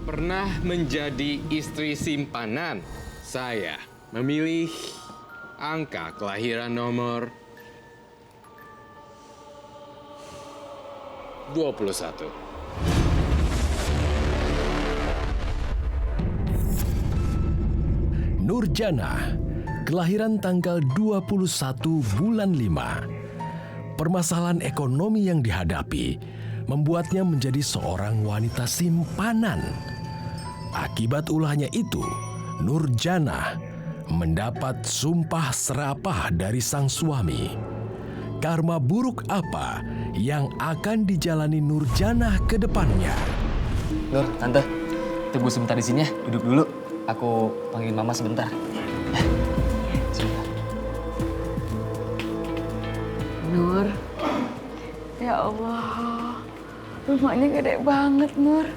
pernah menjadi istri simpanan, saya memilih angka kelahiran nomor 21. Nurjana, kelahiran tanggal 21 bulan 5. Permasalahan ekonomi yang dihadapi membuatnya menjadi seorang wanita simpanan. Akibat ulahnya itu, Nurjana mendapat sumpah serapah dari sang suami. Karma buruk apa yang akan dijalani Nurjana ke depannya? Nur, Tante, tunggu sebentar di sini ya. Duduk dulu. Aku panggil Mama sebentar. Ya. Sebentar. Nur, ya Allah, rumahnya gede banget, Nur.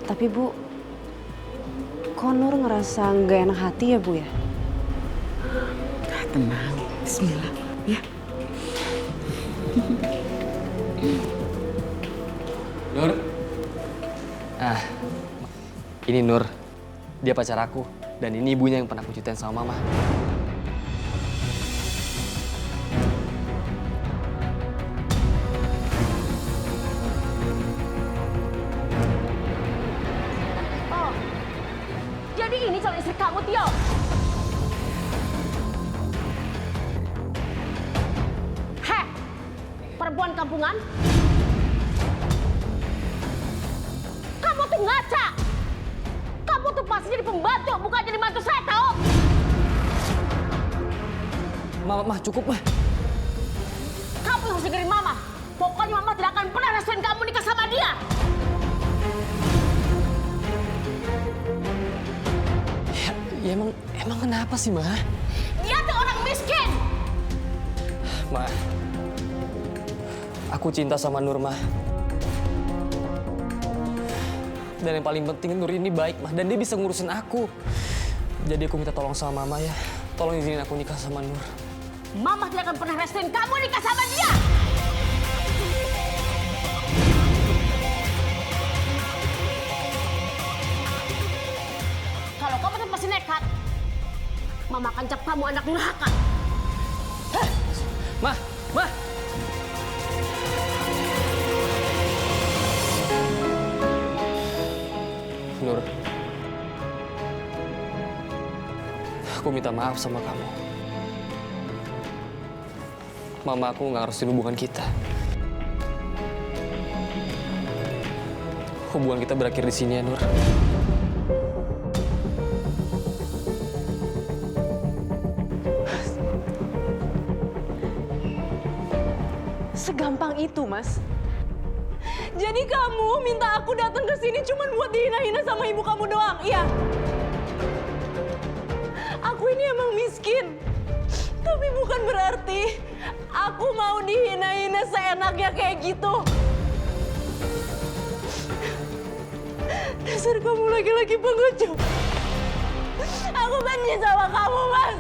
Tapi Bu, kok Nur ngerasa nggak enak hati ya Bu ya? Tenang, bismillah, ya. Nur. Ini Nur. Dia pacar aku. Dan ini ibunya yang pernah aku ceritain sama Mama. Oh, jadi ini calon istri kamu, Tio? Heh, perempuan kampungan. Kamu tuh ngaca. Kamu tuh pasti jadi pembantu, bukan jadi mantu saya, tahu? Mama, cukup, Ma. Kamu harus dengerin Mama. Pokoknya Mama tidak akan pernah restuin kamu nikah sama dia. Ya emang kenapa sih, Ma? Dia tuh orang miskin. Ma, aku cinta sama Nur, Ma. Dan yang paling penting Nur ini baik, Ma. Dan dia bisa ngurusin aku. Jadi aku minta tolong sama Mama ya. Tolong izinin aku nikah sama Nur. Mama tidak akan pernah restuin kamu nikah sama dia. Kalau kamu tetap masih nekat, Mama akan cap kamu anak durhaka. Ma! Nur, aku minta maaf sama kamu. Mama aku nggak harusin hubungan kita. Hubungan kita berakhir di sini ya, Nur. Segampang itu, Mas. Jadi kamu minta aku datang ke sini cuma buat dihina-hina sama ibu kamu doang, iya? Aku ini emang miskin. Tapi bukan berarti aku mau dihina-hina seenaknya kayak gitu. Dasar kamu laki-laki pengecut. Aku benci sama kamu, Mas.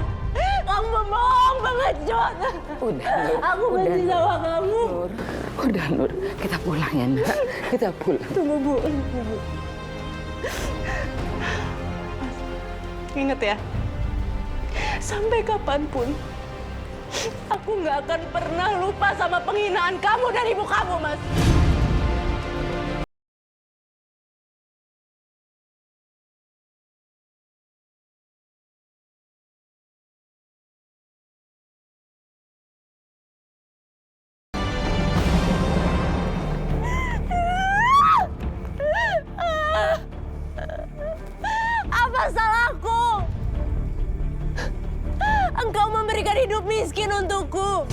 Kamu pembohong, pengecut. Udah, Nur. Aku benci sama kamu. Nur. Udah, Nur. Kita pulang ya, Nak. Kita pulang. Tunggu, Bu. Ingat ya, sampai kapanpun, aku nggak akan pernah lupa sama penghinaan kamu dan ibu kamu, Mas. Apa salahku? Engkau memberikan hidup miskin untukku.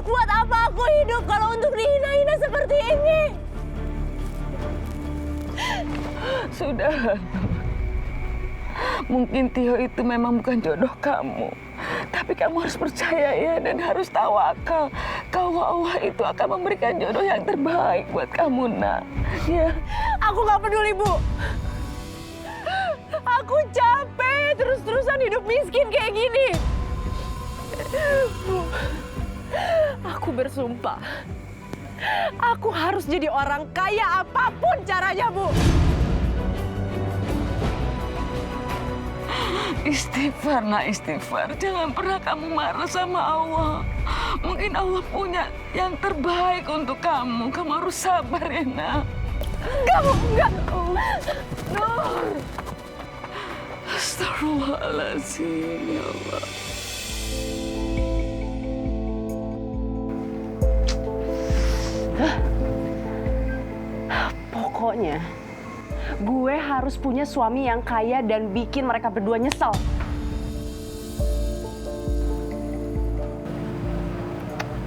Buat apa aku hidup kalau untuk dihina-hina seperti ini? Sudah. Mungkin Tio itu memang bukan jodoh kamu. Tapi kamu harus percaya ya dan harus tawakal. Kalau Allah itu akan memberikan jodoh yang terbaik buat kamu, Nak. Ya. Aku nggak peduli, Bu. Aku capek terus-terusan hidup miskin kayak gini. Bu, aku bersumpah. Aku harus jadi orang kaya apapun caranya, Bu. Istighfar, nak, istighfar. Jangan pernah kamu marah sama Allah. Mungkin Allah punya yang terbaik untuk kamu. Kamu harus sabar ya, nak. Enggak. Nur. Astagfirullahaladzim, ya Allah. Pokoknya, gue harus punya suami yang kaya dan bikin mereka berdua nyesel.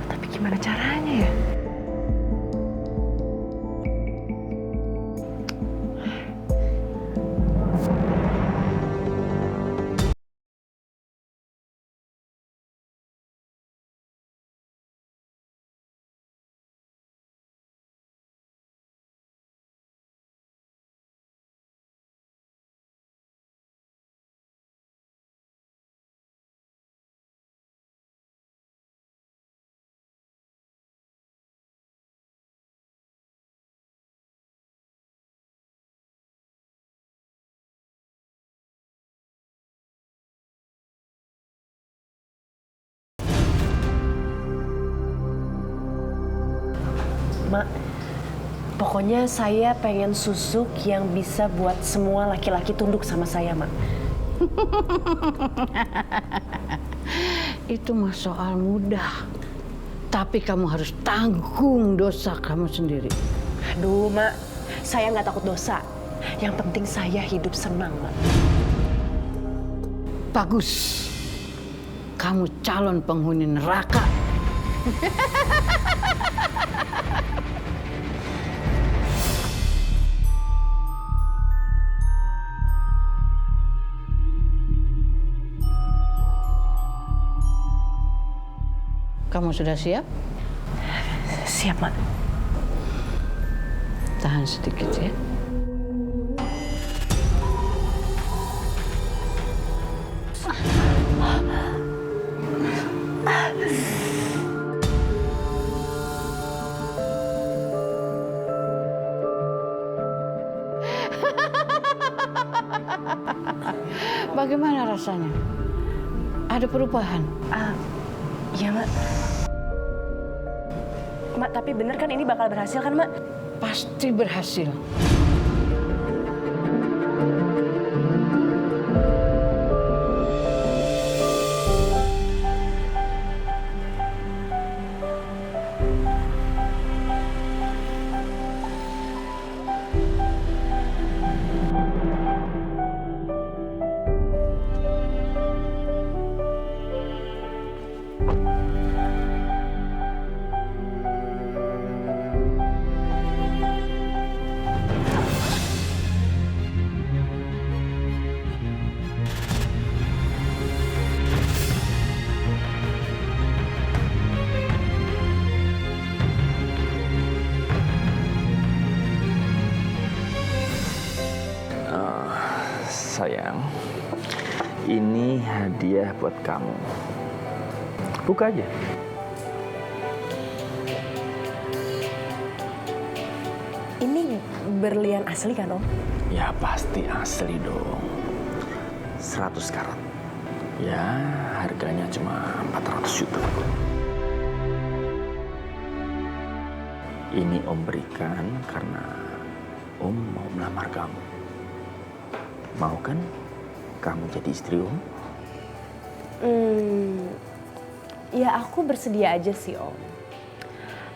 Tapi gimana caranya ya? Mak, pokoknya saya pengen susuk yang bisa buat semua laki-laki tunduk sama saya, Mak. Itu mah soal mudah. Tapi kamu harus tanggung dosa kamu sendiri. Aduh, Mak, saya nggak takut dosa. Yang penting saya hidup senang, Mak. Bagus. Kamu calon penghuni neraka. Kamu sudah siap? Siap, Mak. Tahan sedikit ya. Bagaimana rasanya? Ada perubahan? Iya, Mak. Mak, tapi bener kan ini bakal berhasil kan, Mak? Pasti berhasil. Sayang, ini hadiah buat kamu. Buka aja. Ini berlian asli kan, Om? Ya pasti asli dong. 100 karat. Ya harganya cuma 400 juta. Ini Om berikan karena Om mau melamar kamu. Mau kan kamu jadi istri Om? Ya aku bersedia aja sih, Om.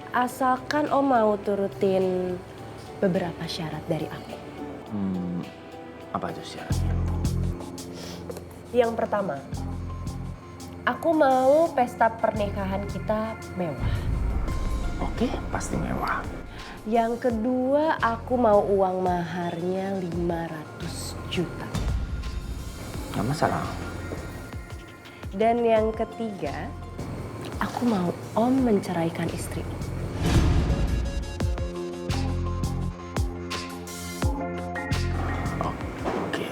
Asalkan Om mau turutin beberapa syarat dari aku. Apa itu syaratnya? Yang pertama, aku mau pesta pernikahan kita mewah. Oke, pasti mewah. Yang kedua, aku mau uang maharnya 500 juta. Nggak masalah. Dan yang ketiga, aku mau Om menceraikan istri Om.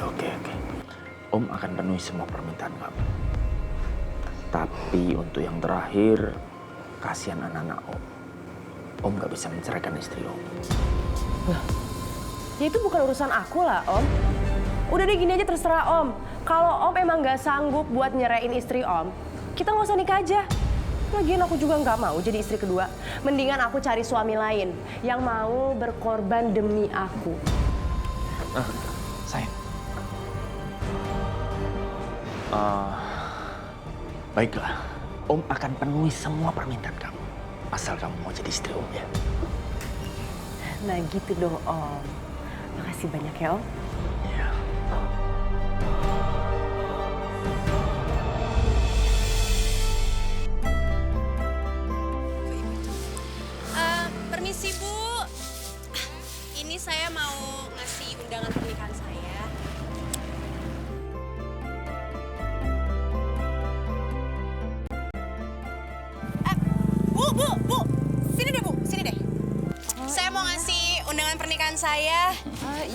Oke. Om akan penuhi semua permintaan kamu. Tapi untuk yang terakhir, kasihan anak-anak Om. Om nggak bisa menceraikan istri Om. Ya itu bukan urusan aku lah, Om. Udah deh gini aja terserah Om. Kalau Om emang nggak sanggup buat nyerain istri Om, kita nggak usah nikah aja. Lagian aku juga nggak mau jadi istri kedua. Mendingan aku cari suami lain yang mau berkorban demi aku. Sayang. Baiklah, Om akan penuhi semua permintaan kamu. Asal kamu mau jadi istri Om ya. Nah gitu dong Om. Makasih banyak ya Om. Iya. Permisi Bu, ini saya mau ngasih undangan pernikahan saya. Bu, sini deh Bu, sini deh. Saya mau ngasih undangan pernikahan saya.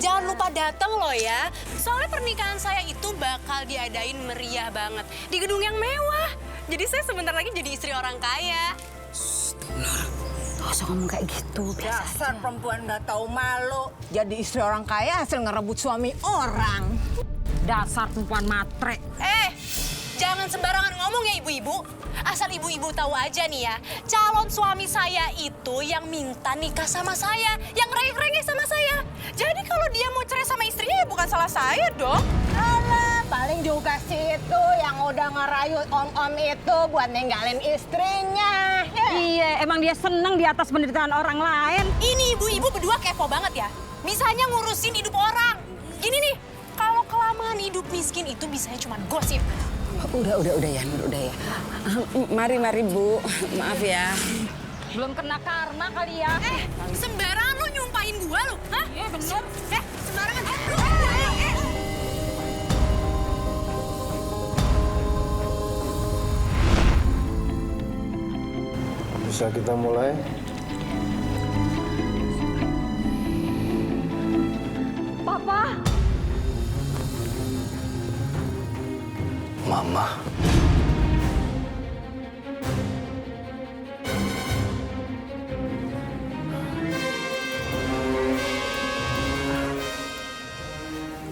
Jangan lupa datang loh ya. Soalnya pernikahan saya itu bakal diadain meriah banget di gedung yang mewah. Jadi saya sebentar lagi jadi istri orang kaya. Gak usah ngomong kayak gitu, biasa Dasar perempuan nggak tahu malu. Jadi istri orang kaya hasil ngerebut suami orang. Dasar perempuan matre. Jangan sembarangan ngomong ya ibu-ibu. Asal ibu-ibu tahu aja nih ya, calon suami saya itu yang minta nikah sama saya, yang rengek-rengek sama saya. Jadi kalau dia mau cerai sama istrinya ya bukan salah saya dong. Alah, paling juga si itu yang udah ngerayu om-om itu buat ninggalin istrinya. Iya, emang dia seneng di atas penderitaan orang lain. Ini ibu-ibu berdua kepo banget ya. Bisanya ngurusin hidup orang. Gini nih, kalau kelamaan hidup miskin itu bisanya cuma gosip. Udah ya, Nur, udah ya. Mari Bu, maaf ya. Belum kena karma kali ya. Sembarangan lo nyumpahin gua lo, hah? Iya bener. Sembarangan. Bisa kita mulai? Papa. Mama.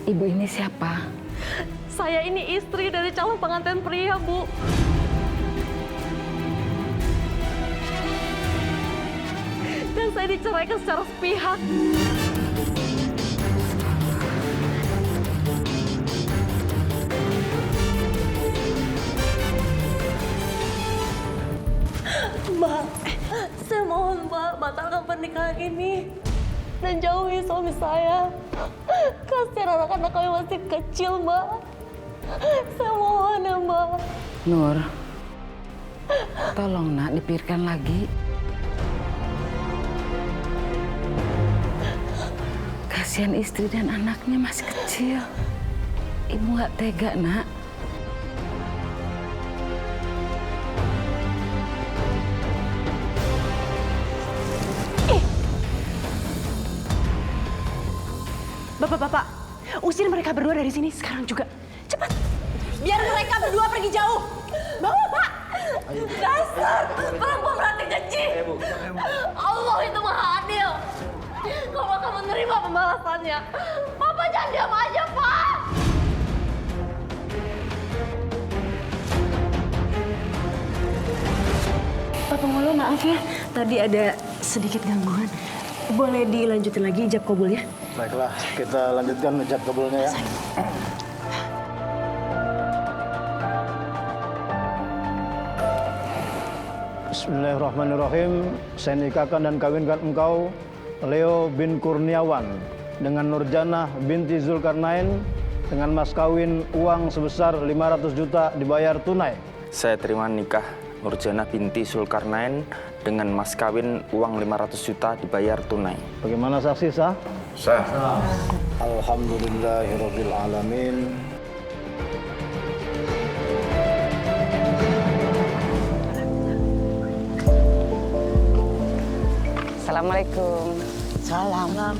Ibu ini siapa? Saya ini istri dari calon pengantin pria, Bu. Dan saya diceraikan secara sepihak. Mbak, saya mohon Mbak, batalkan pernikahan ini. Dan jauhi suami saya. Kasihan anak-anak kami masih kecil, Mbak. Saya mohon ya, Mbak. Nur, tolong nak dipikirkan lagi. Kasihan istri dan anaknya masih kecil. Ibu nggak tega, nak. Bapak, usir mereka berdua dari sini sekarang juga. Cepat. Biar mereka berdua pergi jauh. Bawa, Pak. Dasar perempuan berarti janji. Allah itu maha adil. Kamu akan menerima pembalasannya. Papa jangan diam aja, Pak. Pak Pengolo, maaf ya. Tadi ada sedikit gangguan. Boleh dilanjutin lagi ijab kabul ya? Baiklah, kita lanjutkan ijab kabulnya ya. Bismillahirrahmanirrahim. Saya nikahkan dan kawinkan engkau, Leo bin Kurniawan, dengan Nurjanah binti Zulkarnain, dengan mas kawin uang sebesar 500 juta dibayar tunai. Saya terima nikah Nurjanah binti Zulkarnain dengan mas kawin uang 500 juta dibayar tunai. Bagaimana saksi sah? Sah. Alhamdulillahirabbil alamin. Assalamualaikum. Salam.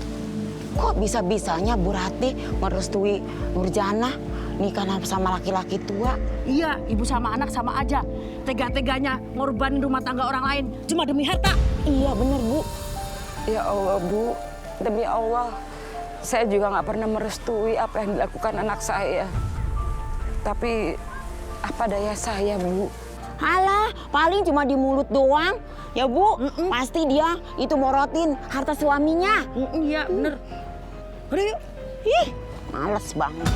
Kok bisa-bisanya Bu Rati merestui Nurjanah nikah sama laki-laki tua. Iya, ibu sama anak sama aja. Tega-teganya ngorbanin rumah tangga orang lain cuma demi harta. Iya bener Bu. Ya Allah Bu, demi Allah. Saya juga nggak pernah merestui apa yang dilakukan anak saya. Tapi apa daya saya Bu? Halah, paling cuma di mulut doang. Ya Bu, pasti dia itu morotin harta suaminya. Iya bener. Udah yuk. Ih, males banget.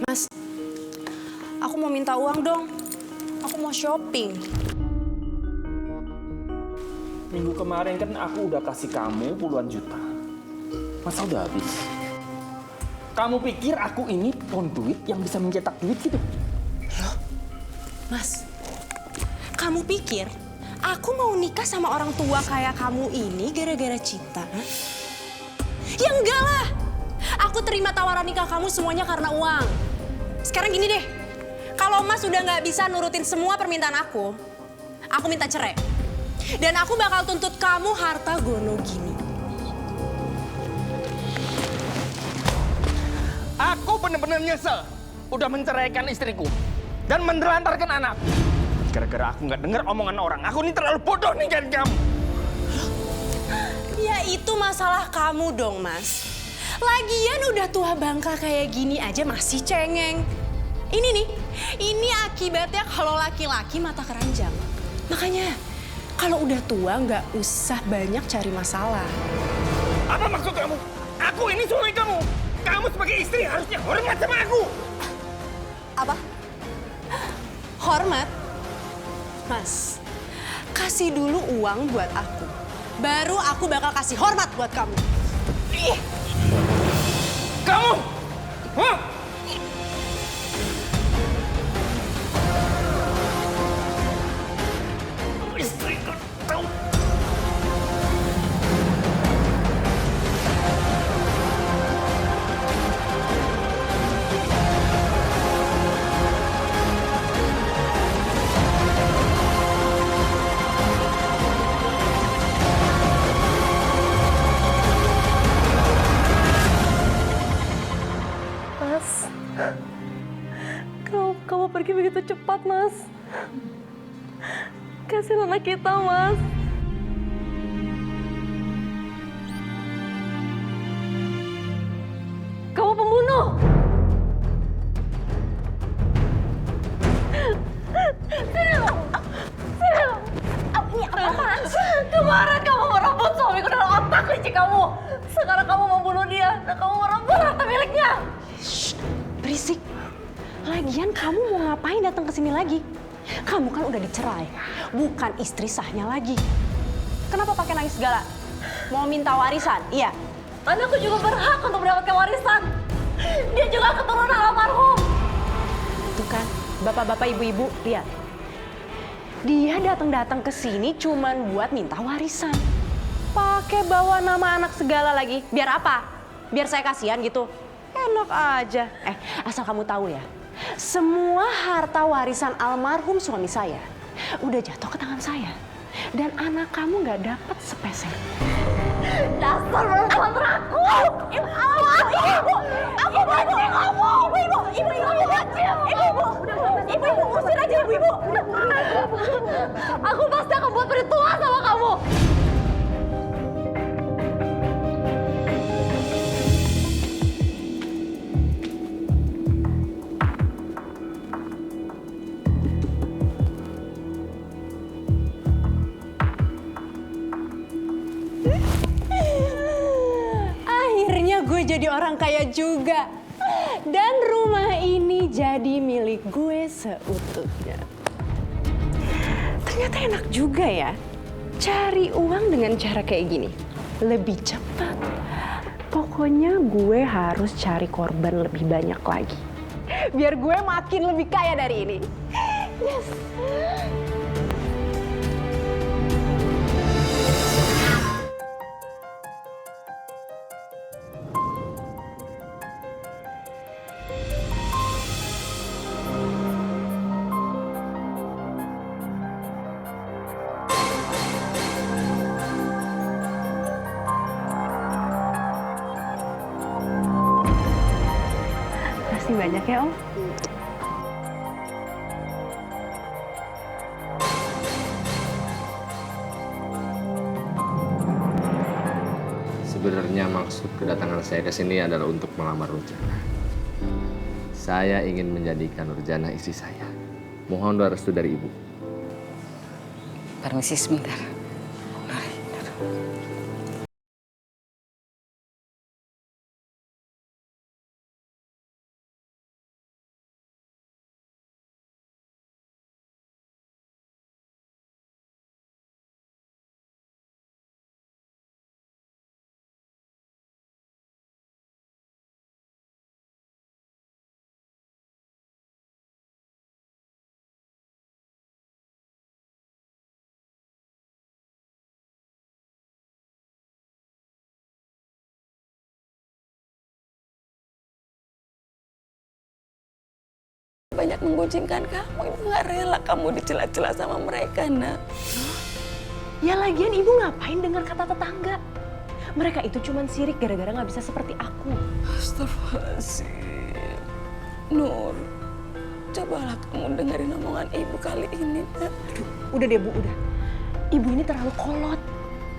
Mas, aku mau minta uang dong. Aku mau shopping. Minggu kemarin kan aku udah kasih kamu puluhan juta. Masa udah habis? Kamu pikir aku ini pohon duit yang bisa mencetak duit gitu? Loh, Mas, kamu pikir aku mau nikah sama orang tua kayak kamu ini gara-gara cinta? Huh? Ya enggak lah. Aku terima tawaran nikah kamu semuanya karena uang. Sekarang gini deh, kalau Mas udah nggak bisa nurutin semua permintaan aku minta cerai. Dan aku bakal tuntut kamu harta gono gini. Aku bener-bener nyesel udah menceraikan istriku dan menelantarkan anak. Gara-gara aku nggak dengar omongan orang, aku ini terlalu bodoh nikahin kamu. Ya itu masalah kamu dong, Mas. Lagian udah tua bangka kayak gini aja masih cengeng. Ini nih, ini akibatnya kalau laki-laki mata keranjang. Makanya kalau udah tua nggak usah banyak cari masalah. Apa maksud kamu? Aku ini suami kamu. Kamu sebagai istri harusnya hormat sama aku. Apa? Hormat? Mas, kasih dulu uang buat aku. Baru aku bakal kasih hormat buat kamu. Ih. Kamu! Hah? Istriku tahu. Mas, kamu pergi begitu cepat, Mas. Kasihan anak kita, Mas. Kamu pembunuh. Sini lo. Sini lo. Ini apaan sih? Kemarin kamu merebut suamiku dalam otak licik kamu. Sekarang kamu mau bunuh dia dan kamu merebut harta miliknya. Shh, berisik. Lagian kamu mau ngapain datang ke sini lagi? Kamu kan udah dicerai, bukan istri sahnya lagi. Kenapa pakai nangis segala? Mau minta warisan? Iya. Anakku juga berhak untuk mendapatkan warisan. Dia juga keturunan almarhum. Tuh kan, bapak-bapak, ibu-ibu, lihat. Dia datang-datang ke sini cuman buat minta warisan. Pakai bawa nama anak segala lagi. Biar apa? Biar saya kasihan gitu? Enak aja. Asal kamu tahu ya, semua harta warisan almarhum suami saya udah jatuh ke tangan saya. Dan anak kamu nggak dapat sepeser. Dasar perempuan terakhir! Ibu! Aku benci kamu! Ibu, usir aja ibu! Aku pasti akan buat perhitungan sama kamu! Akhirnya gue jadi orang kaya juga. Dan rumah ini jadi milik gue seutuhnya. Ternyata enak juga ya cari uang dengan cara kayak gini. Lebih cepat. Pokoknya gue harus cari korban lebih banyak lagi. Biar gue makin lebih kaya dari ini. Yes. banyak ya, Om. Sebenarnya maksud kedatangan saya ke sini adalah untuk melamar Nurjana. Saya ingin menjadikan Nurjana istri saya. Mohon doa restu dari Ibu. Permisi sebentar. Banyak menggunjingkan kamu, ibu nggak rela kamu dicela-cela sama mereka, nak. Ya lagian ibu ngapain dengar kata tetangga? Mereka itu cuman sirik gara-gara nggak bisa seperti aku. Astagfirullahaladzim. Nur, cobalah kamu dengerin omongan ibu kali ini, nak. Aduh, udah deh Bu, udah. Ibu ini terlalu kolot.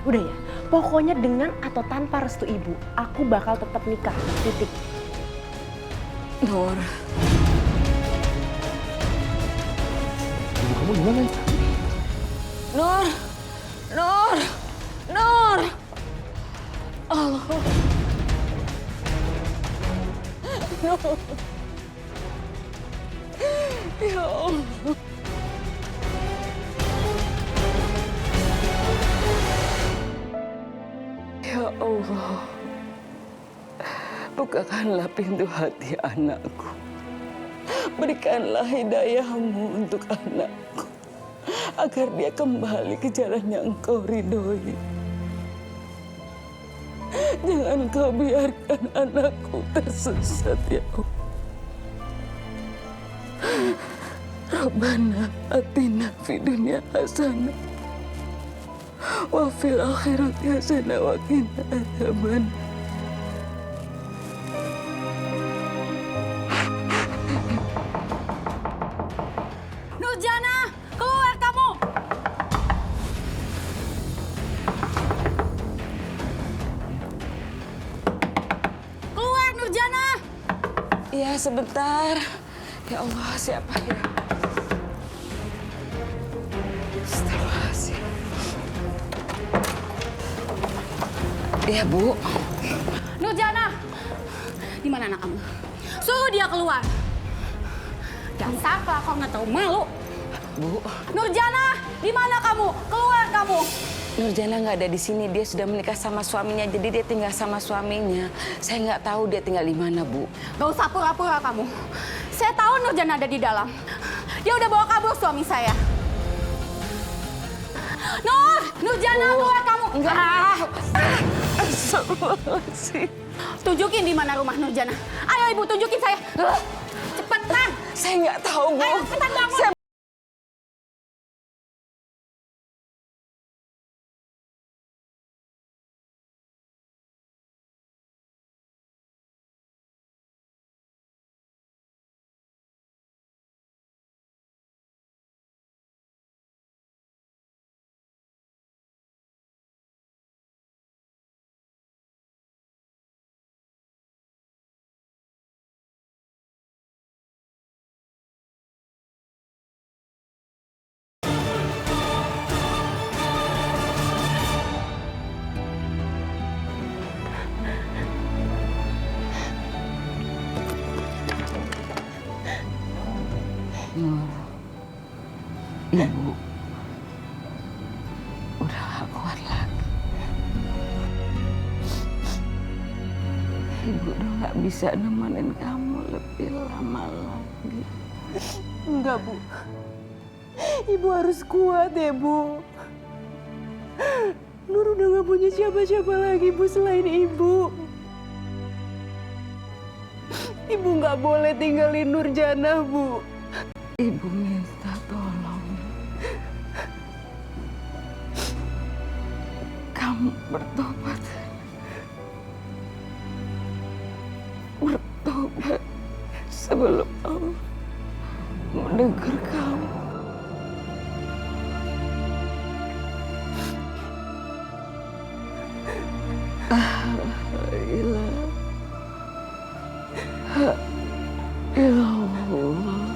Udah ya, pokoknya dengan atau tanpa restu ibu, aku bakal tetap nikah, titik. Nur. Ibu kamu di mana? Nur, Nur, Nur. Allah. Nur. Ya Allah. Ya Allah. Bukakanlah pintu hati anakku. Berikanlah hidayahmu untuk anakku, agar dia kembali ke jalan yang Engkau ridhoi. Jangan Kau biarkan anakku tersesat, ya Allah. Rabbana atina fid dunya hasanah wa fil akhirati hasanah wa qina adzabannar. Nurjana, keluar kamu! Keluar, Nurjana! Iya, sebentar. Ya Allah, siapa ya? Astagfirullahaladzim. Iya, Bu. Nurjana! Di mana anak kamu? Suruh dia keluar. Dasar kau nggak tahu malu. Bu. Nurjana, di mana kamu? Keluar kamu! Nurjana nggak ada di sini. Dia sudah menikah sama suaminya, jadi dia tinggal sama suaminya. Saya nggak tahu dia tinggal di mana, Bu. Gak usah pura-pura kamu. Saya tahu Nurjana ada di dalam. Dia udah bawa kabur suami saya. Nurjana, keluar kamu! Enggak. Astagfirullahaladzim. Tunjukin di mana rumah Nurjana. Ayo Ibu, tunjukin saya. Cepetan. Saya nggak tahu, Bu. Ayo cepetan bangun. Ibu udah gak kuat lagi. Ibu udah gak bisa nemenin kamu lebih lama lagi. Enggak, Bu. Ibu harus kuat ya, Bu. Nur udah gak punya siapa-siapa lagi, Bu, selain Ibu. Ibu gak boleh tinggalin Nurjana, Bu. Ibu minta tolong. Kamu bertobat. Bertobat sebelum Allah mendengar kamu. Ya Allah.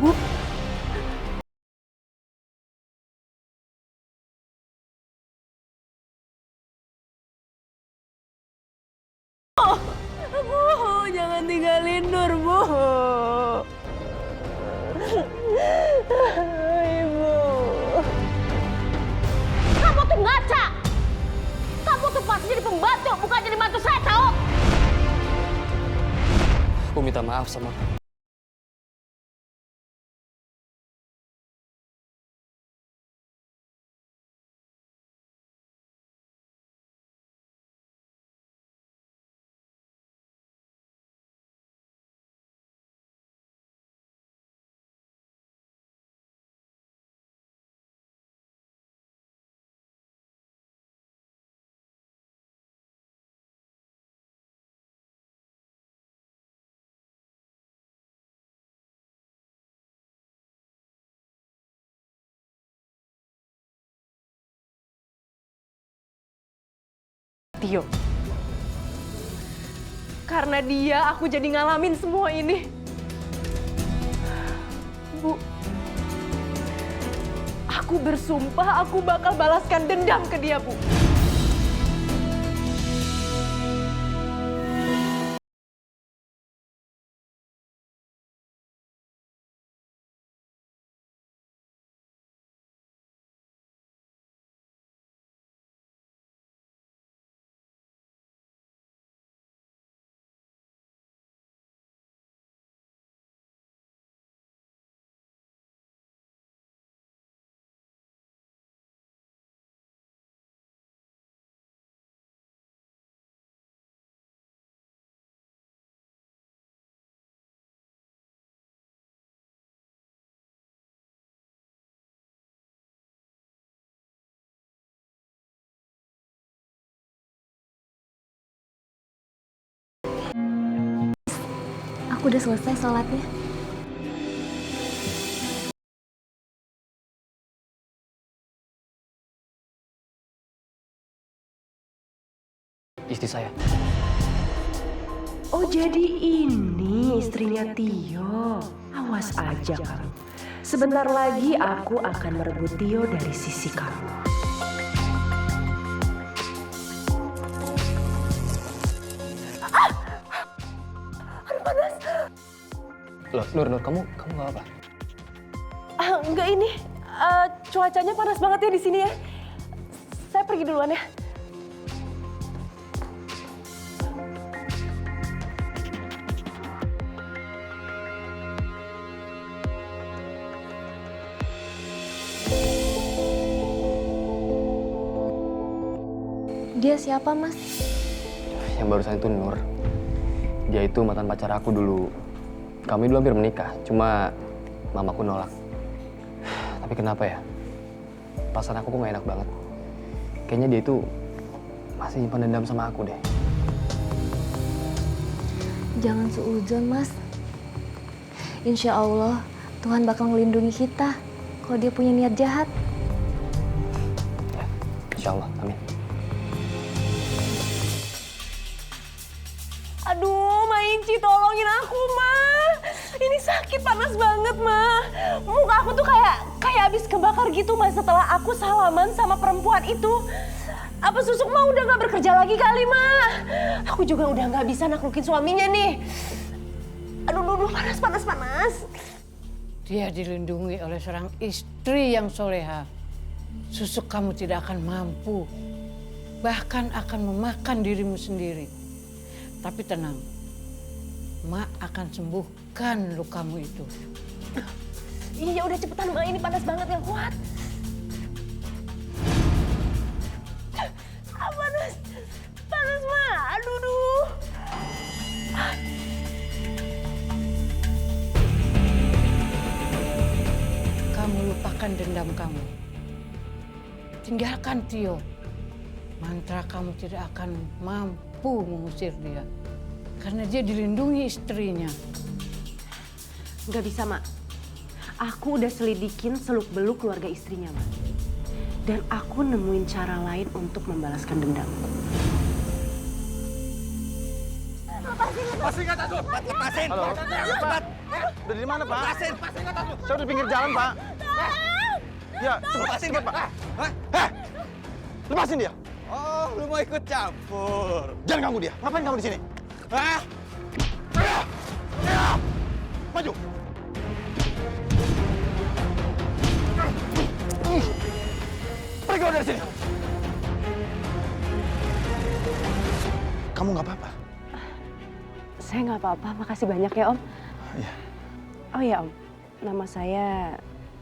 Bu. Bu, jangan tinggalin Nur, Bu. Ibu. Kamu tuh ngaca. Kamu tuh pasti jadi pembantu, bukan jadi mantu saya, tahu? Aku minta maaf sama kamu. Tio. Karena dia aku jadi ngalamin semua ini. Bu, aku bersumpah aku bakal balaskan dendam ke dia, Bu. Aku udah selesai sholatnya. Istri saya. Oh, jadi ini istrinya Tio. Awas aja kamu. Sebentar lagi aku akan merebut Tio dari sisi kamu. Loh, Nur, kamu nggak apa? Enggak ini, cuacanya panas banget ya di sini ya. Saya pergi duluan ya. Dia siapa, Mas? Yang barusan itu Nur. Dia itu mantan pacar aku dulu. Kami dulu hampir menikah, cuma mamaku nolak. Tapi kenapa ya? Perasaan aku kok gak enak banget. Kayaknya dia itu masih nyimpan dendam sama aku deh. Jangan suudzon, Mas. Insya Allah, Tuhan bakal ngelindungi kita kalau dia punya niat jahat. Ya, insya Allah, amin. Aduh, Ma Inci, tolongin aku, Ma. Ini sakit, panas banget, Ma. Muka aku tuh kayak habis kebakar gitu, Ma, setelah aku salaman sama perempuan itu. Apa Susuk Ma udah gak bekerja lagi kali, Ma? Aku juga udah gak bisa naklukin suaminya nih. Aduh, panas. Dia dilindungi oleh seorang istri yang soleha. Susuk kamu tidak akan mampu. Bahkan akan memakan dirimu sendiri. Tapi tenang, Ma akan sembuhkan lukamu itu. Iya, udah cepetan, Ma. Ini panas banget, yang kuat. Panas, Ma. Aduh. Kamu lupakan dendam kamu. Tinggalkan Tio. Mantra kamu tidak akan mampu mengusir dia. Karena dia dilindungi istrinya. Nggak bisa, Mak. Aku udah selidikin seluk-beluk keluarga istrinya, Mak. Dan aku nemuin cara lain untuk membalaskan dendam. Lepasin kata tuh. Lepasin. Halo. Cepat. Udah di mana, Pak? Lepasin kata tuh. Saya udah di pinggir jalan, Pak. Ya, lepasin Pak. Lepasin dia. Oh, lu mau ikut campur? Jangan ganggu dia. Ngapain kamu di sini? Hah? Maju. Pergi dari sini. Kamu nggak apa-apa? Saya nggak apa-apa, makasih banyak ya, Om. Iya. Oh ya, Om. Nama saya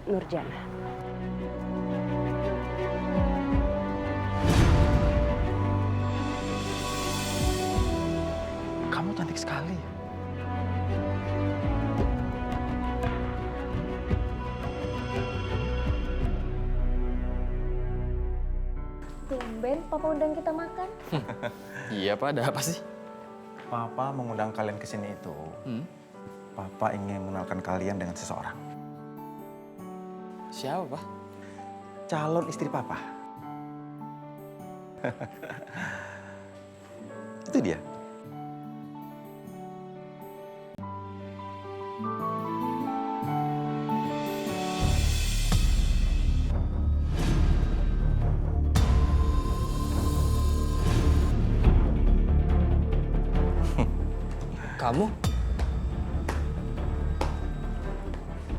Nurjana. Kamu cantik sekali. Tumben Papa undang kita makan. Iya, Pak. Ada apa sih? Papa mengundang kalian ke sini itu. Papa ingin mengenalkan kalian dengan seseorang. Siapa, Pak? Calon istri Papa. Itu dia. Kamu?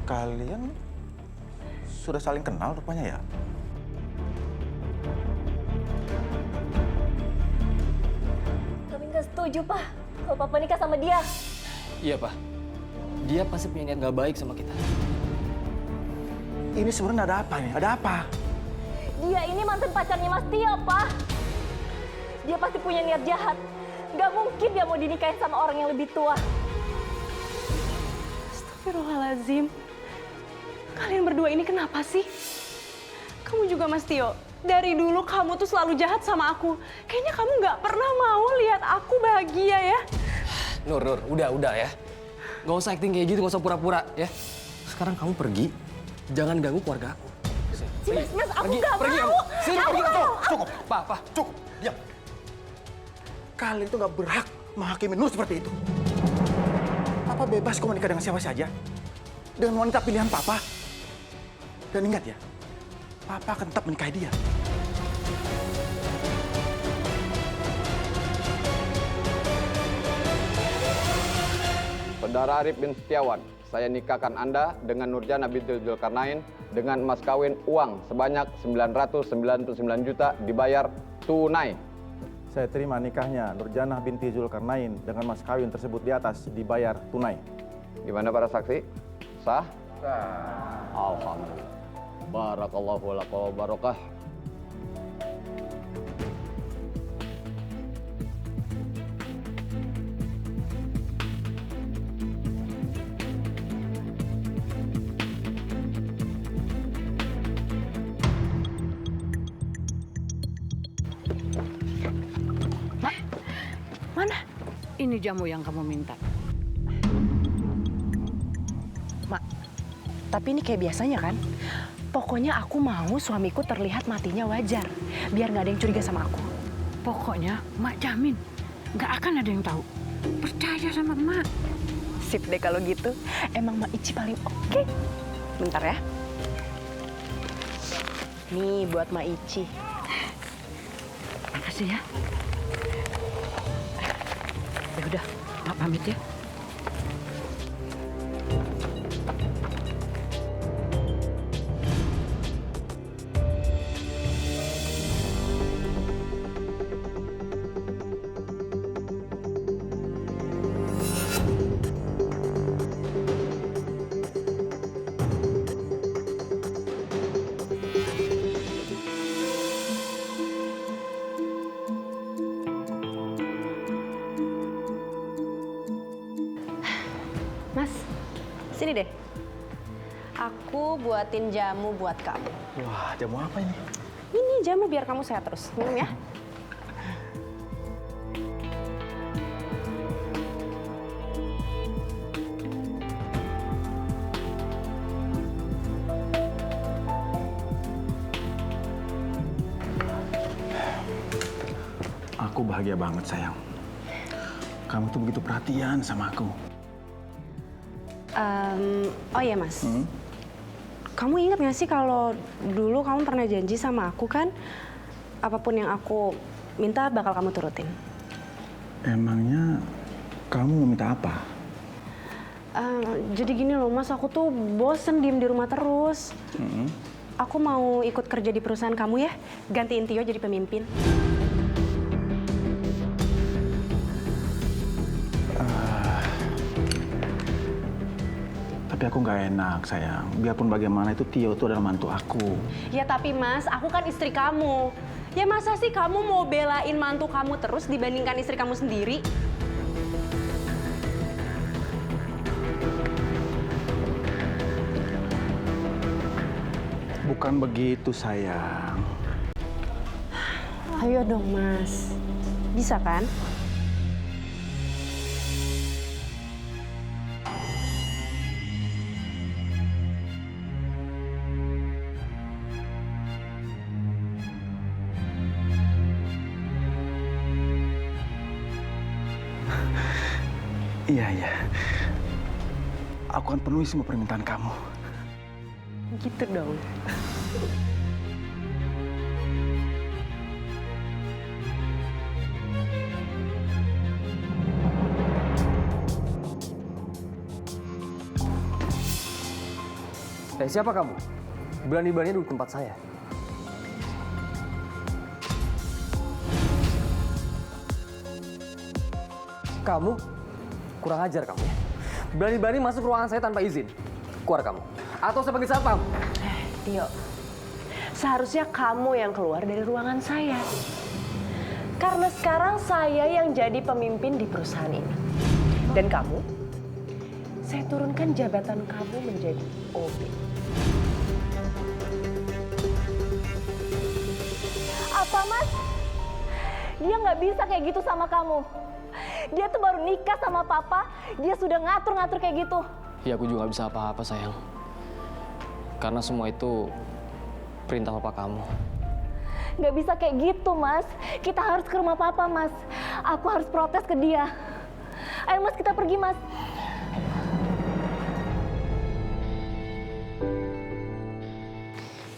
Kalian sudah saling kenal rupanya ya? Kami nggak setuju, Pak. Kalau Papa nikah sama dia. Iya, Pak. Dia pasti punya niat nggak baik sama kita. Ini sebenarnya ada apa nih? Ada apa? Dia ini mantan pacarnya Mas Tio, Pak. Dia pasti punya niat jahat. Nggak mungkin dia mau dinikahin sama orang yang lebih tua. Astagfirullahaladzim. Kalian berdua ini kenapa sih? Kamu juga, Mas Tio. Dari dulu kamu tuh selalu jahat sama aku. Kayaknya kamu nggak pernah mau lihat aku bahagia ya. Nur, udah ya. Nggak usah acting kayak gitu, nggak usah pura-pura ya. Sekarang kamu pergi, jangan ganggu keluarga aku. Mas, aku nggak mau. Sini, Aku pergi. nggak mau. Cukup. Pak. Cukup. Diam. Kalian itu nggak berhak menghakimi Nur seperti itu. Papa bebas kok menikah dengan siapa saja. Dengan wanita pilihan Papa. Dan ingat ya, Papa akan tetap menikahi dia. Saudara Arif bin Setiawan, saya nikahkan Anda dengan Nurjana binti Zulkarnain dengan mas kawin uang sebanyak 999 juta dibayar tunai. Saya terima nikahnya Nurjana binti Zulkarnain dengan mas kawin tersebut di atas dibayar tunai. Gimana para saksi? Sah? Sah. Alhamdulillah. Barakallahu laka wa barakah. Mana? Ini jamu yang kamu minta. Mak, tapi ini kayak biasanya kan? Pokoknya aku mau suamiku terlihat matinya wajar. Biar nggak ada yang curiga sama aku. Pokoknya Mak jamin nggak akan ada yang tahu. Percaya sama Mak. Sip deh kalau gitu. Emang Mak Ici paling oke. Bentar ya. Nih buat Mak Ici. Makasih ya. Ya udah, Mak pamit ya. Mas, sini deh. Aku buatin jamu buat kamu. Wah, jamu apa ini? Ini jamu biar kamu sehat terus. Minum ya. bahagia banget sayang. Kamu tuh begitu perhatian sama aku. Oh iya Mas, kamu ingat nggak sih kalau dulu kamu pernah janji sama aku kan, apapun yang aku minta bakal kamu turutin. Emangnya kamu mau minta apa? Jadi gini loh Mas, aku tuh bosen diem di rumah terus. Aku mau ikut kerja di perusahaan kamu ya, gantiin Tio jadi pemimpin. Tapi aku nggak enak sayang. Biarpun bagaimana itu Tio itu adalah mantu aku. Ya tapi Mas, aku kan istri kamu. Ya masa sih kamu mau belain mantu kamu terus dibandingkan istri kamu sendiri? Bukan begitu sayang. Ayo dong Mas, bisa kan? Iya. Aku akan penuhi semua permintaan kamu. Gitu dong. Siapa kamu? Berani-beraninya duduk tempat saya. Kamu kurang ajar kamu ya. Berani-berani masuk ruangan saya tanpa izin. Keluar kamu. Atau saya panggil satpam. Tio, seharusnya kamu yang keluar dari ruangan saya. Karena sekarang saya yang jadi pemimpin di perusahaan ini. Dan kamu, saya turunkan jabatan kamu menjadi OB. Apa Mas? Dia nggak bisa kayak gitu sama kamu. Dia tuh baru nikah sama papa, dia sudah ngatur-ngatur kayak gitu. Ya aku juga nggak bisa apa-apa sayang. Karena semua itu perintah papa kamu. Nggak bisa kayak gitu Mas. Kita harus ke rumah papa Mas. Aku harus protes ke dia. Ayo Mas, kita pergi Mas.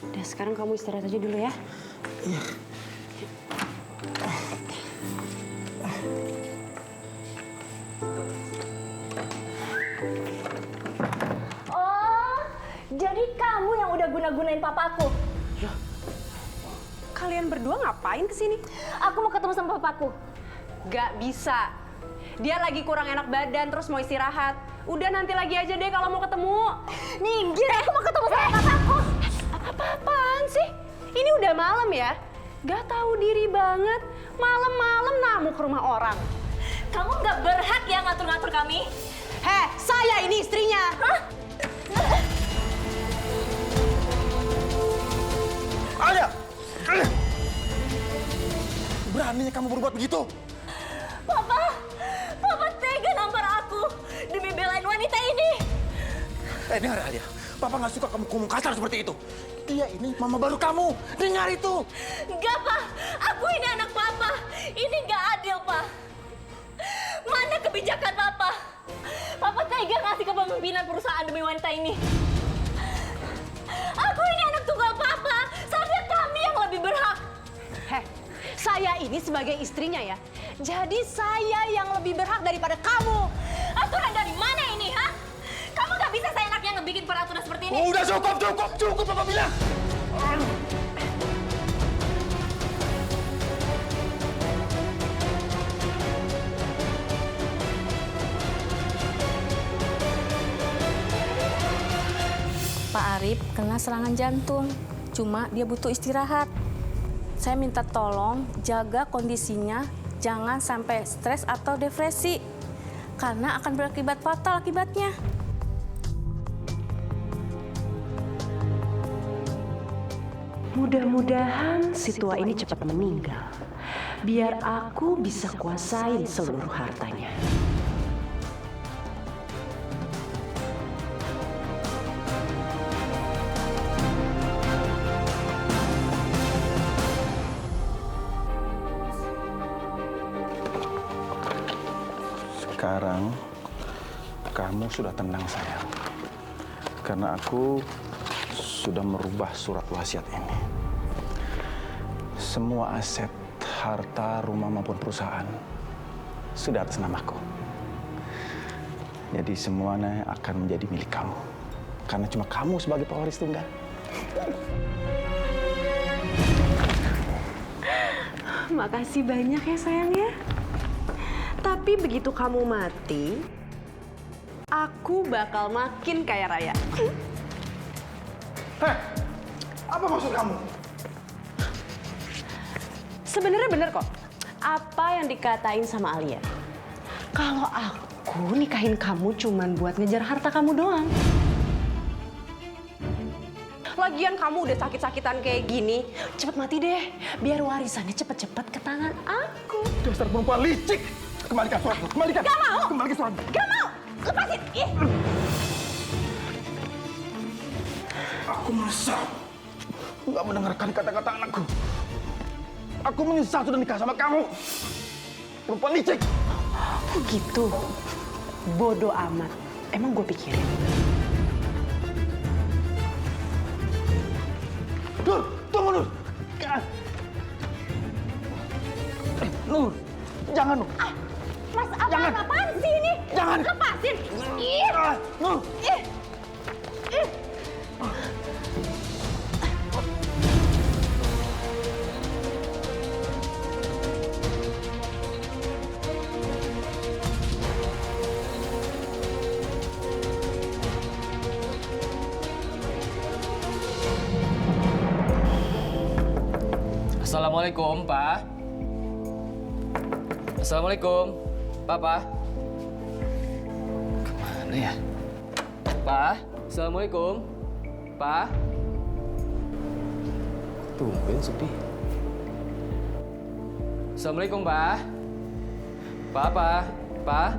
Udah, sekarang kamu istirahat aja dulu ya. Iya. Oh, jadi kamu yang udah guna-gunain papaku? Kalian berdua ngapain kesini? Aku mau ketemu sama papaku. Gak bisa. Dia lagi kurang enak badan, terus mau istirahat. Udah nanti lagi aja deh kalau mau ketemu. Minggir, aku mau ketemu sama papaku. Apa-apaan sih? Ini udah malam ya? Gak tahu diri banget. Malam-malam namu ke rumah orang. Kamu nggak berhak ya ngatur-ngatur kami. Heh, saya ini istrinya. Hah? Alia! Beraninya kamu berbuat begitu? Papa tega nampar aku demi belain wanita ini. Dengar Alia, Papa nggak suka kamu ngomong kasar seperti itu. Dia ini mama baru kamu, dengar itu. Enggak, Pak. Aku ini anak Papa. Ini nggak adil, Pak. Mana kebijakan Papa? Papa tega ngasih kepemimpinan perusahaan demi wanita ini. Aku ini anak tunggal Papa. Seharusnya kami yang lebih berhak. Heh, saya ini sebagai istrinya ya. Jadi saya yang lebih berhak daripada kamu. Aturan dari mana ini, ha? Kamu nggak bisa seenaknya ngebikin peraturan seperti ini. Udah cukup Papa bilang. Pak Arif kena serangan jantung, cuma dia butuh istirahat. Saya minta tolong jaga kondisinya, jangan sampai stres atau depresi, karena akan berakibat fatal akibatnya. Mudah-mudahan si tua ini cepat meninggal. Biar aku bisa kuasain seluruh hartanya. Sekarang kamu sudah tenang sayang. Karena aku sudah merubah surat wasiat ini. Semua aset, harta, rumah maupun perusahaan sudah atas namaku. Jadi semuanya akan menjadi milik kamu. Karena cuma kamu sebagai pewaris tunggal. Makasih banyak ya sayang ya. Tapi begitu kamu mati, aku bakal makin kaya raya. Heh, apa maksud kamu? Sebenarnya bener kok. Apa yang dikatain sama Alia. Kalau aku nikahin kamu cuman buat ngejar harta kamu doang. Lagian kamu udah sakit-sakitan kayak gini, cepet mati deh. Biar warisannya cepet-cepet ke tangan aku. Dasar perempuan licik! Kembalikan suratmu, kembalikan! Gak mau! Kembalikan suratmu! Gak mau! Lepasin! Ih! Aku menyesal nggak mendengarkan kata-kata anakku. Aku menyesal sudah nikah sama kamu. Perempuan licik! Oh gitu? Bodoh amat. Emang gue pikirin. Nur, tunggu Nur! Nur, jangan Nur! Mas, apaan sih ini? Jangan! Lepasin! Ih! Nur! Ih! Ih! Assalamualaikum, Pak. Assalamualaikum, Papa. Kemana ya? Pak, Assalamualaikum, Pak. Tumben sepi. Assalamualaikum, Pak. Papa, Pak.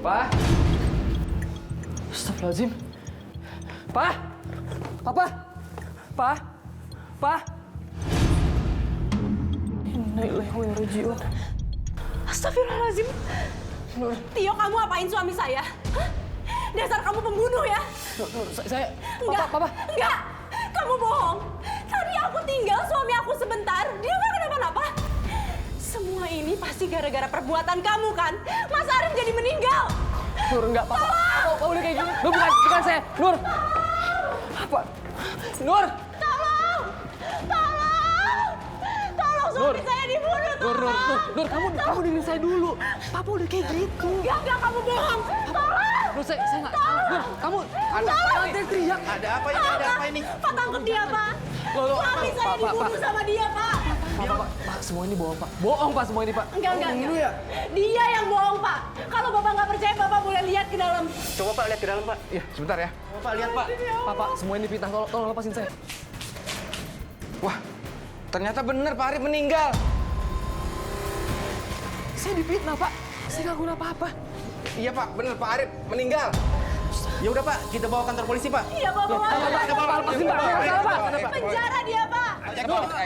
Pak. Astagfirullahaladzim. Pak. Papa. Pak. Pak. Astagfirullahaladzim. Nur. Tio, kamu apain suami saya? Hah? Dasar kamu pembunuh ya? Nur, saya... Enggak, Papa. Enggak, kamu bohong. Tadi aku tinggal suami aku sebentar, dia nggak kenapa-napa. Semua ini pasti gara-gara perbuatan kamu kan? Mas Arif jadi meninggal. Nur, enggak, Papa. Papa udah kayak gini. Nur, bukan saya. Nur. Apa? Nur. Tolong! Tolong! Tolong suami saya dibunuh, tolong! Nur, kamu dengerin saya dulu. Papa udah kayak gitu. Enggak, kamu bohong. Tolong! Nur, saya nggak salah. Nur, kamu ada teriak. Ada apa ini? Ada apa ini? Pak, tangkap dia, Pak. Loh, Suami saya dibunuh sama dia, Pak. Pak, semua ini bohong, Pak. Bohong, Pak, semua ini, Pak. Enggak. Dia yang bohong, Pak. Kalau Bapak nggak percaya, Bapak boleh lihat ke dalam. Coba Pak lihat ke dalam Pak. Iya, sebentar ya. Pak lihat Pak. Pak, semua ini fitnah. Tolong lepasin saya. Wah, ternyata benar Pak Arif meninggal. Saya difitnah, Pak. Saya nggak guna apa-apa. Iya Pak, benar Pak Arif meninggal. Ya udah Pak, kita bawa kantor polisi Pak. Iya, Bapak. Lepasin, Pak. Penjara dia, Pak.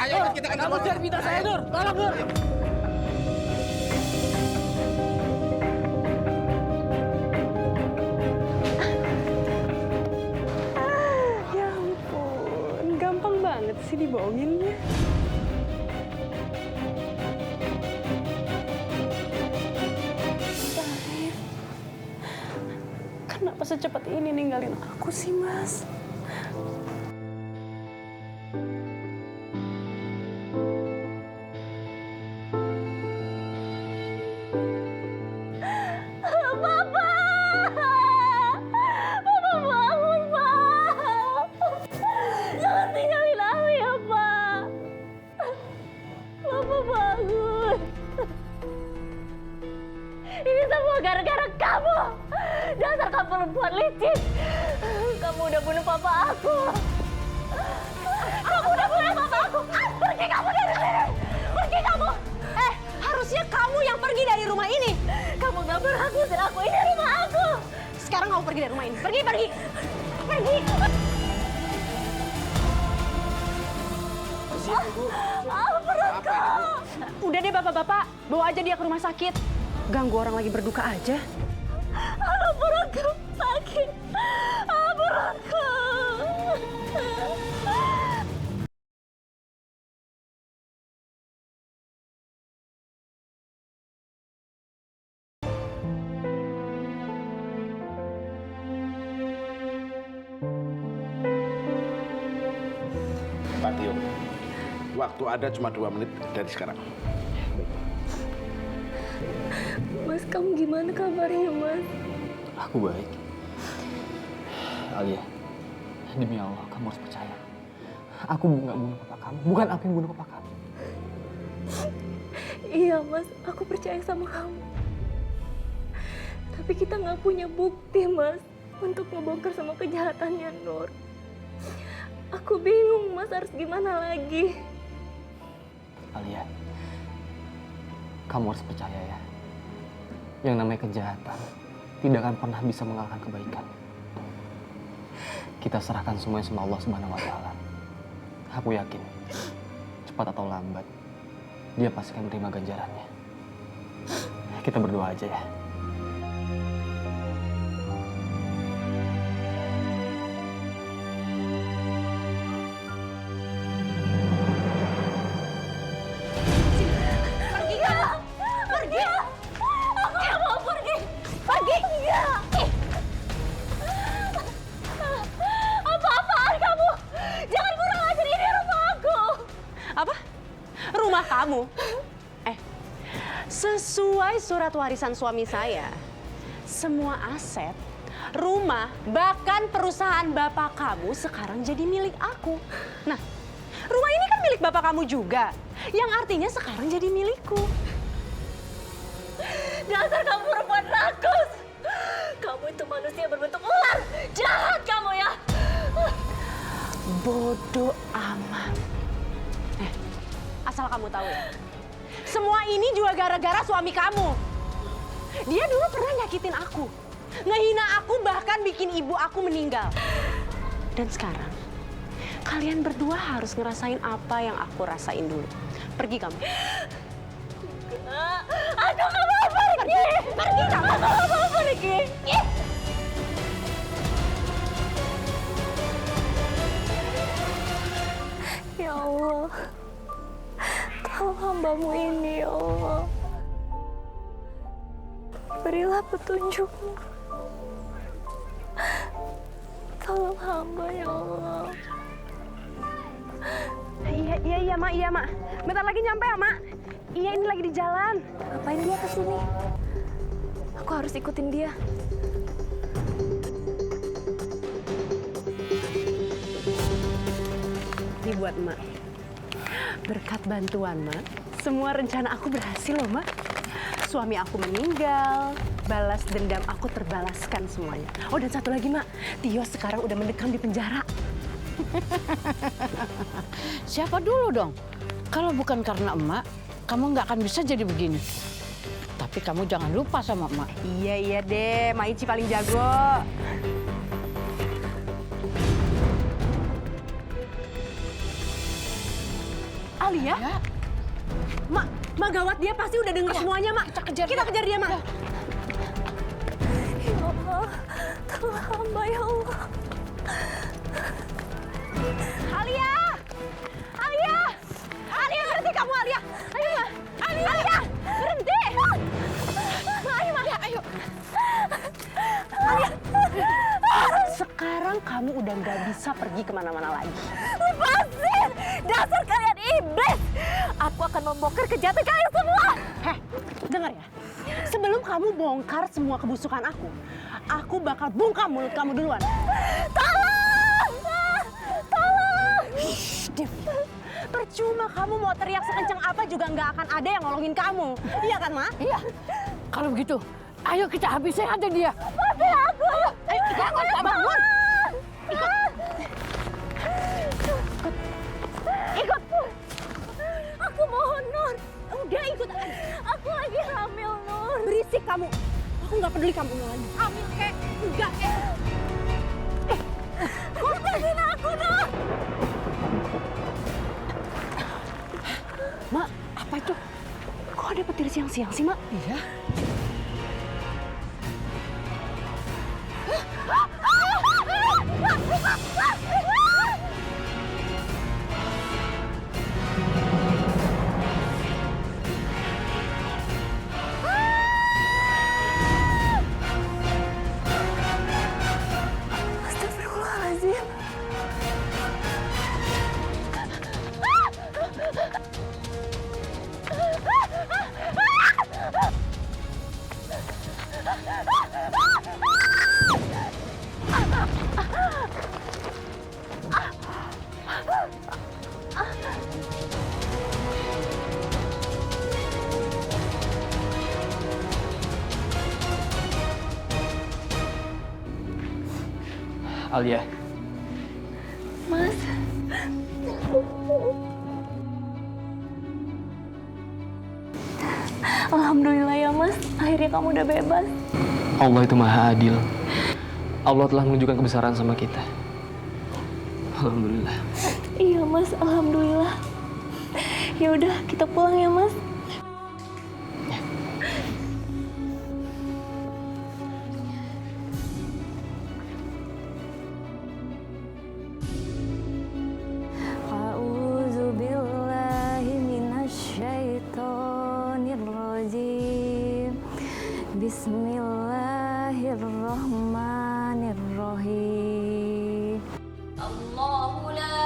Ayo kita kantor polisi. Jangan fitnah saya, Nur. Tolong, Nur. Ya ampun, gampang banget sih dibohonginnya. Arif, kenapa secepat ini ninggalin aku sih, Mas? Gara-gara kamu, dasar kamu perempuan licik. Kamu udah bunuh papa aku. Kamu udah bunuh papa aku. Pergi kamu dari sini. Pergi kamu. Harusnya kamu yang pergi dari rumah ini. Kamu gak berhak ngusir aku. Ini rumah aku. Sekarang kamu pergi dari rumah ini. Pergi. Pergi. Perutku. Udah deh bapak-bapak, bawa aja dia ke rumah sakit. Ganggu orang lagi berduka aja. Perutku sakit. Perutku. Pak Tio, waktu ada cuma 2 menit dari sekarang. Mas, kamu gimana kabarnya, Mas? Aku baik. Alia, demi Allah, kamu harus percaya. Aku nggak bunuh papa kamu. Bukan aku yang bunuh papa kamu. Iya, Mas. Aku percaya sama kamu. Tapi kita nggak punya bukti, Mas, untuk ngebongkar sama kejahatannya Nur. Aku bingung, Mas, harus gimana lagi. Alia, kamu harus percaya ya. Yang namanya kejahatan tidak akan pernah bisa mengalahkan kebaikan. Kita serahkan semuanya sama Allah Subhanahu wa Ta'ala. Aku yakin, cepat atau lambat, Dia pasti akan menerima ganjarannya. Kita berdoa aja ya. Pergi, Kak! Pergi! Aku nggak mau pergi! Pergi! Apa-apaan kamu? Jangan kurang ajar, ini rumah aku! Apa? Rumah kamu? Sesuai surat warisan suami saya, semua aset, rumah, bahkan perusahaan bapak kamu sekarang jadi milik aku. Nah, rumah ini kan milik bapak kamu juga, yang artinya sekarang jadi milikku. Dasar kamu perempuan rakus! Kamu itu manusia berbentuk ular! Jahat kamu ya! Bodoh amat. Asal kamu tahu ya, semua ini juga gara-gara suami kamu. Dia dulu pernah nyakitin aku, ngehina aku, bahkan bikin ibu aku meninggal. Dan sekarang, kalian berdua harus ngerasain apa yang aku rasain dulu. Pergi kamu. Aku nggak mau pergi! Pergi kamu! Aku nggak mau pergi! Ya Allah, tolong hamba-Mu ini, ya Allah. Berilah petunjuk-Mu. Tolong hamba, ya Allah. Iya, Mak. Bentar lagi nyampe ya, Mak. Iya, ini lagi di jalan. Ngapain dia kesini? Aku harus ikutin dia. Ini buat Mak. Berkat bantuan Mak, semua rencana aku berhasil loh, Mak. Suami aku meninggal, balas dendam aku terbalaskan semuanya. Oh, dan satu lagi, Mak. Tio sekarang udah mendekam di penjara. Siapa dulu dong? Kalau bukan karena emak, kamu nggak akan bisa jadi begini. Tapi kamu jangan lupa sama emak. Iya deh, Mak Ici paling jago. Alia? Ya. Mak gawat, dia pasti udah denger semuanya, Mak. Kita kejar dia, Mak. Ya Allah, tolong hamba, ya Allah. Alia! Berhenti kamu, Alia! Ayo, Ma! Alia! Berhenti! Ayo, Ma! Ayo! Alia! Sekarang kamu udah nggak bisa pergi kemana-mana lagi. Lepasin! Dasar kalian iblis! Aku akan membongkar kejahatan kalian semua! Dengar ya. Sebelum kamu bongkar semua kebusukan aku bakal bungkam mulut kamu duluan. Tolong! Tolong! Shh, Devi. Percuma kamu mau teriak sekencang apa juga nggak akan ada yang nolongin kamu. Iya kan, Ma? Iya. Kalau begitu, ayo kita habisin aja dia. Maafin aku! Ayo, bangun! Ikut! Aku mohon, Nur. Udah ikut aja. Aku lagi hamil, Nur. Berisik kamu. Aku nggak peduli kamu lagi. Hamil, enggak, lepasin aku, Nur. Ma, apa itu? Kok ada petir siang-siang sih, Mak? Iya. Astagfirullahaladzim. Alia, Mas. Alhamdulillah ya Mas, akhirnya kamu udah bebas. Allah itu maha adil. Allah telah menunjukkan kebesaran sama kita. Alhamdulillah. Iya Mas, alhamdulillah. Ya udah, kita pulang ya Mas. A'udzu billahi minasyaitonir rajim. Bismillahirrahmanirrahim. Allahu la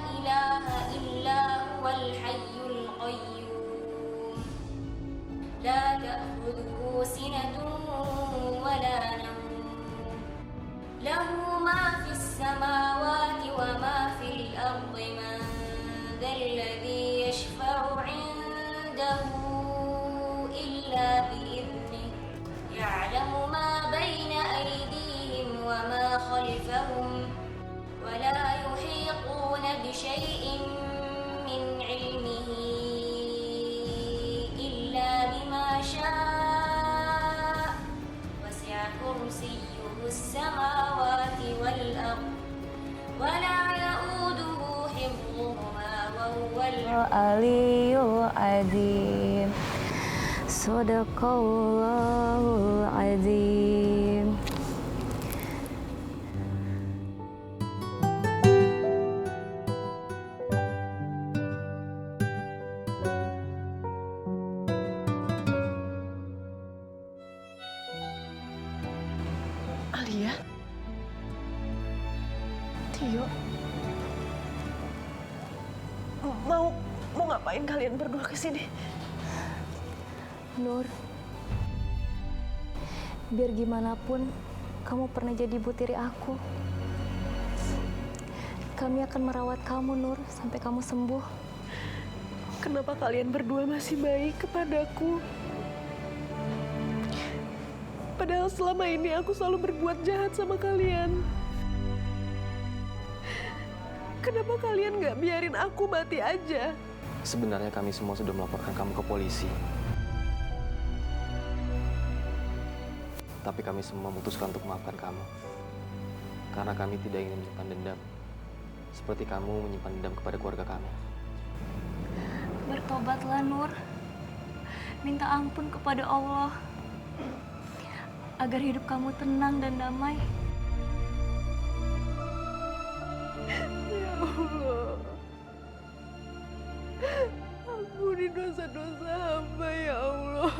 ilaha illa huwal hayyul qayyum. La ta'khudhuhu sinatun wa la nawm. Lahu ma fis samawati wa ma fil ardi. Man dhal ladzi yashfa'u 'indahu illa bi'idhnihi. Ya'lamu ma bayna aydihim wa ma khalfahum. Wa la yuhituna bi syai'in min 'ilmihi illa bima syaa. Wasi'a kursiyyuhu as-samawati wal ardh. Wa la ya'uduhu hifdhuhuma wa huwal Aliyul azim. Sadaqallahul azim. Alia? Tio? Mau ngapain kalian berdua kesini? Nur, biar gimana pun kamu pernah jadi ibu tiri aku. Kami akan merawat kamu, Nur, sampai kamu sembuh. Kenapa kalian berdua masih baik kepadaku? Padahal selama ini aku selalu berbuat jahat sama kalian. Kenapa kalian nggak biarin aku mati aja? Sebenarnya kami semua sudah melaporkan kamu ke polisi. Tapi kami semua memutuskan untuk memaafkan kamu. Karena kami tidak ingin menyimpan dendam. Seperti kamu menyimpan dendam kepada keluarga kami. Bertobatlah, Nur. Minta ampun kepada Allah. Agar hidup kamu tenang dan damai. Ya Allah. Ampuni dosa-dosa hamba ya Allah.